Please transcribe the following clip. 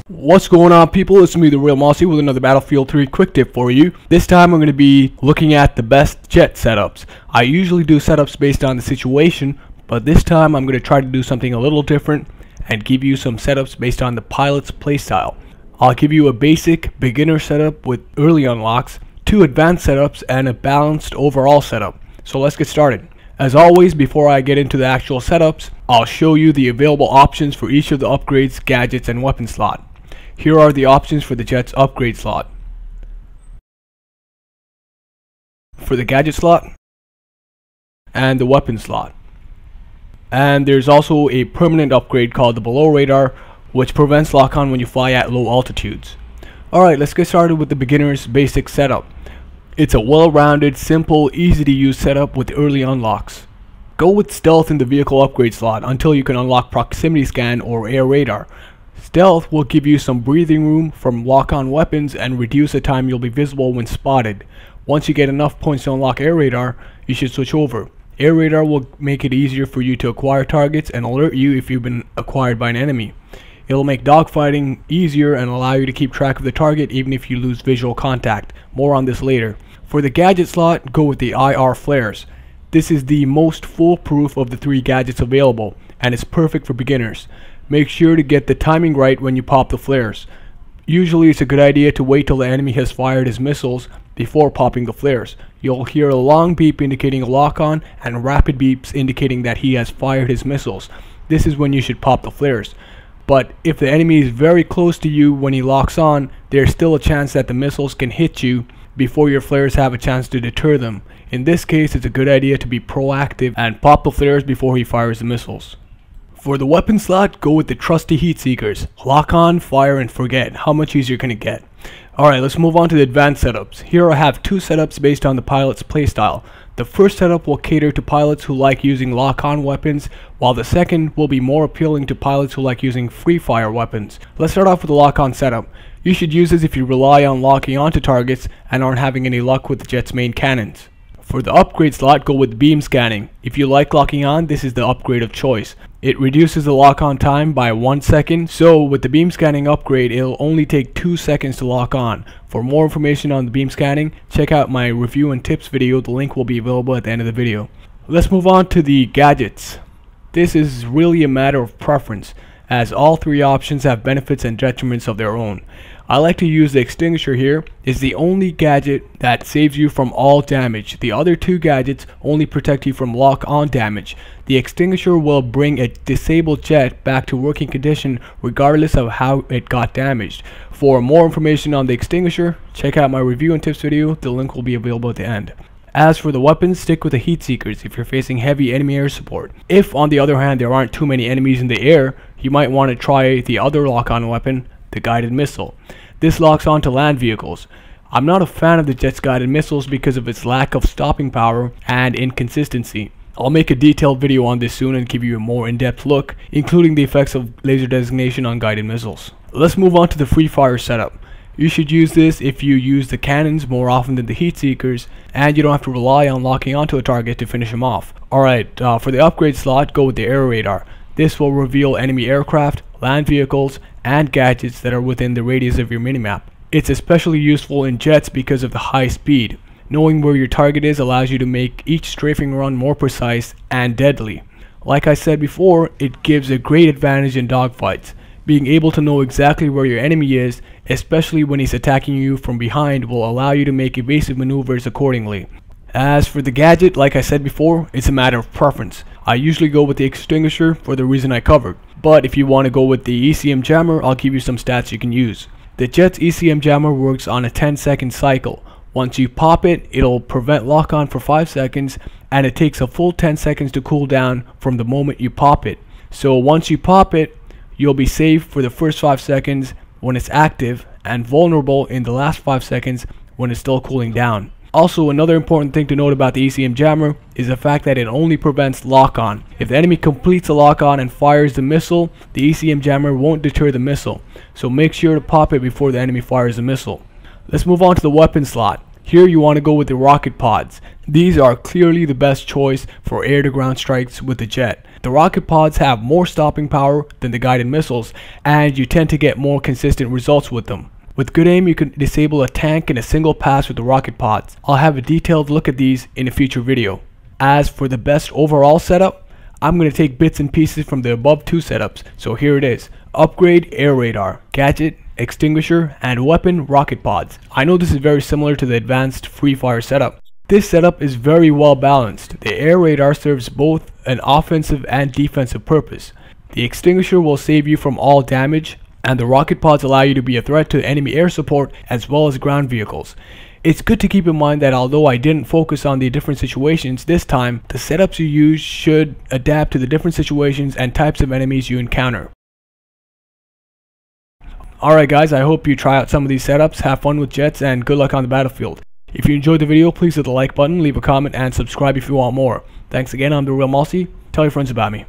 What's going on, people? It's me, TheRealMossi, with another Battlefield 3 quick tip for you. This time I'm going to be looking at the best jet setups. I usually do setups based on the situation, but this time I'm going to try to do something a little different and give you some setups based on the pilot's playstyle. I'll give you a basic beginner setup with early unlocks, 2 advanced setups, and a balanced overall setup. So let's get started. As always, before I get into the actual setups, I'll show you the available options for each of the upgrades, gadgets, and weapon slot. Here are the options for the jet's upgrade slot. For the gadget slot and the weapon slot. And there's also a permanent upgrade called the below radar, which prevents lock-on when you fly at low altitudes. Alright, let's get started with the beginner's basic setup. It's a well-rounded, simple, easy to use setup with early unlocks. Go with stealth in the vehicle upgrade slot until you can unlock proximity scan or air radar. Stealth will give you some breathing room from lock-on weapons and reduce the time you'll be visible when spotted. Once you get enough points to unlock air radar, you should switch over. Air radar will make it easier for you to acquire targets and alert you if you've been acquired by an enemy. It'll make dogfighting easier and allow you to keep track of the target even if you lose visual contact. More on this later. For the gadget slot, go with the IR flares. This is the most foolproof of the 3 gadgets available, and it's perfect for beginners. Make sure to get the timing right when you pop the flares. Usually it's a good idea to wait till the enemy has fired his missiles before popping the flares. You'll hear a long beep indicating a lock-on and rapid beeps indicating that he has fired his missiles. This is when you should pop the flares. But if the enemy is very close to you when he locks on, there's still a chance that the missiles can hit you before your flares have a chance to deter them. In this case, it's a good idea to be proactive and pop the flares before he fires the missiles. For the weapon slot, go with the trusty heat seekers. Lock on, fire, and forget. How much easier can it get? Alright, let's move on to the advanced setups. Here I have 2 setups based on the pilot's playstyle. The first setup will cater to pilots who like using lock-on weapons, while the second will be more appealing to pilots who like using free-fire weapons. Let's start off with the lock-on setup. You should use this if you rely on locking onto targets and aren't having any luck with the jet's main cannons. For the upgrade slot, go with beam scanning. If you like locking on, this is the upgrade of choice. It reduces the lock-on time by 1 second, so with the beam scanning upgrade, it'll only take 2 seconds to lock on. For more information on the beam scanning, check out my review and tips video. The link will be available at the end of the video. Let's move on to the gadgets. This is really a matter of preference, as all 3 options have benefits and detriments of their own. I like to use the extinguisher here. It's the only gadget that saves you from all damage. The other 2 gadgets only protect you from lock-on damage. The extinguisher will bring a disabled jet back to working condition regardless of how it got damaged. For more information on the extinguisher, check out my review and tips video. The link will be available at the end. As for the weapons, stick with the heat seekers if you're facing heavy enemy air support. If on the other hand there aren't too many enemies in the air, you might want to try the other lock-on weapon, the guided missile. This locks on to land vehicles. I'm not a fan of the jet's guided missiles because of its lack of stopping power and inconsistency. I'll make a detailed video on this soon and give you a more in-depth look, including the effects of laser designation on guided missiles. Let's move on to the free fire setup. You should use this if you use the cannons more often than the heat seekers, and you don't have to rely on locking onto a target to finish him off. Alright, for the upgrade slot, go with the air radar. This will reveal enemy aircraft, land vehicles, and gadgets that are within the radius of your minimap. It's especially useful in jets because of the high speed. Knowing where your target is allows you to make each strafing run more precise and deadly. Like I said before, it gives a great advantage in dogfights. Being able to know exactly where your enemy is, especially when he's attacking you from behind, will allow you to make evasive maneuvers accordingly. As for the gadget, like I said before, it's a matter of preference. I usually go with the extinguisher for the reason I covered, but if you want to go with the ECM jammer, I'll give you some stats you can use. The jet's ECM jammer works on a 10-second cycle. Once you pop it, it'll prevent lock-on for 5 seconds, and it takes a full 10 seconds to cool down from the moment you pop it. So once you pop it, you'll be safe for the first 5 seconds when it's active, and vulnerable in the last 5 seconds when it's still cooling down. Also, another important thing to note about the ECM jammer is the fact that it only prevents lock-on. If the enemy completes a lock-on and fires the missile, the ECM jammer won't deter the missile, so make sure to pop it before the enemy fires the missile. Let's move on to the weapon slot. Here you want to go with the rocket pods. These are clearly the best choice for air-to-ground strikes with the jet. The rocket pods have more stopping power than the guided missiles, and you tend to get more consistent results with them. With good aim, you can disable a tank in a single pass with the rocket pods. I'll have a detailed look at these in a future video. As for the best overall setup, I'm going to take bits and pieces from the above two setups, so here it is. Upgrade air radar, gadget, extinguisher, and weapon rocket pods. I know this is very similar to the advanced free fire setup. This setup is very well balanced. The air radar serves both an offensive and defensive purpose. The extinguisher will save you from all damage, and the rocket pods allow you to be a threat to enemy air support as well as ground vehicles. It's good to keep in mind that although I didn't focus on the different situations this time, the setups you use should adapt to the different situations and types of enemies you encounter. Alright guys, I hope you try out some of these setups, have fun with jets, and good luck on the battlefield. If you enjoyed the video, please hit the like button, leave a comment, and subscribe if you want more. Thanks again, I'm TheRealMossi. Tell your friends about me.